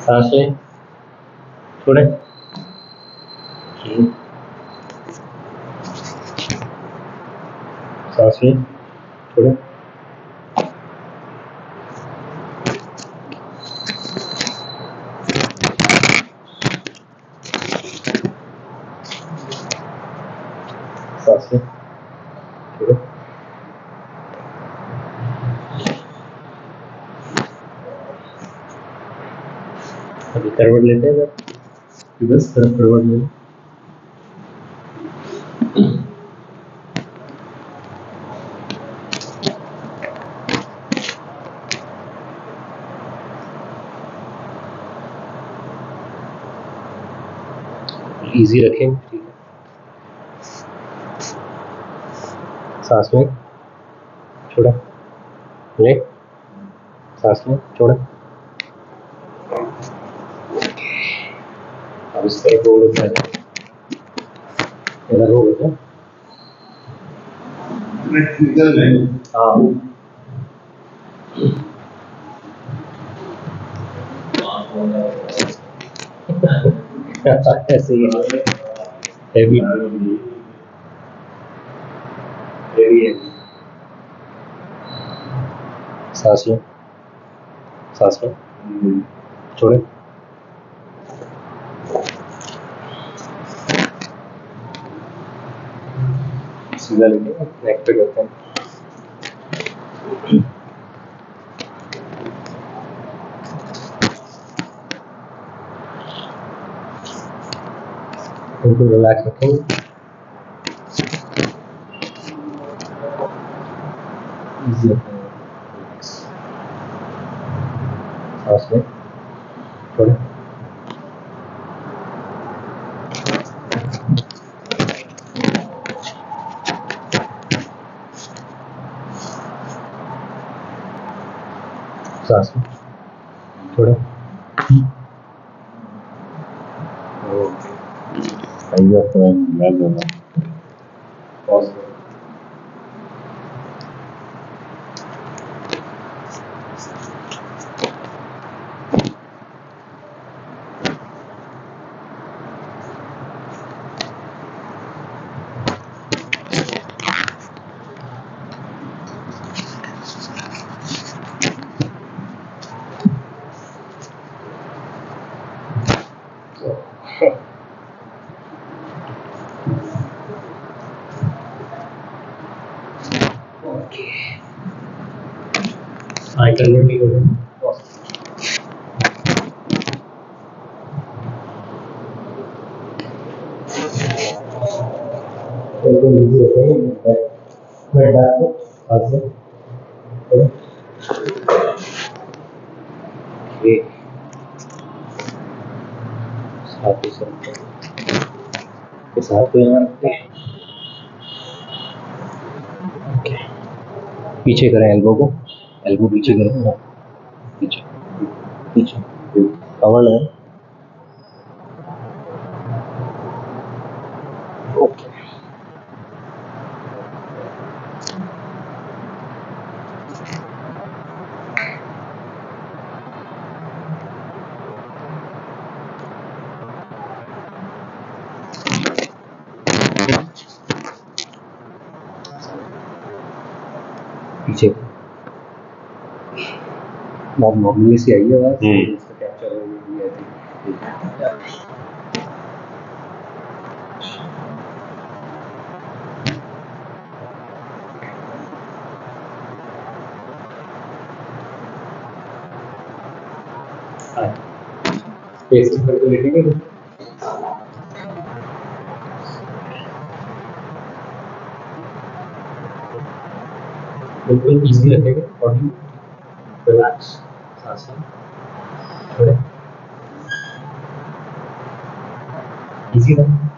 सांस लें, छोड़ें, सांस लें, छोड़ें, सांस लें, छोड़ें, अभी करवट लेते हैं सर, बस तरफ करवट लें, इजी रखें, ठीक है। सांस लें, छोड़ें, लें, सांस लें, छोड़ें, अब इस तरह रोल होता है, इधर रोल होता है, हाँ ऐसे ही हैवी है। सांस लें, सांस लें, छोड़ें, सीधा लेके नेक पे करते हैं, बिल्कुल रिलैक्स रखेंगे, इजी रखेंगे, सांस लें, छोड़ें, सांस लें, छोड़ें, Ahí ya está mirando, ¿no? पॉज आई करवट नहीं करें, बिल्कुल इजी रखेंगे, बैक को हाथ से छोड़ें, साथ ही के साथ पे यहाँ रखते हैं, पीछे करें एल्बो को, एल्बो पीछे करें, पीछे पीछे कवर है, ओके पीछे बहुत नॉर्मली सी आई है आवाज, इसका कैप्चर हो गई है फेस करके लेटेंगे, बिल्कुल इजी रखेंगे, बॉडी रिलैक्स, सांस लें, छोड़ें, इजी रखें।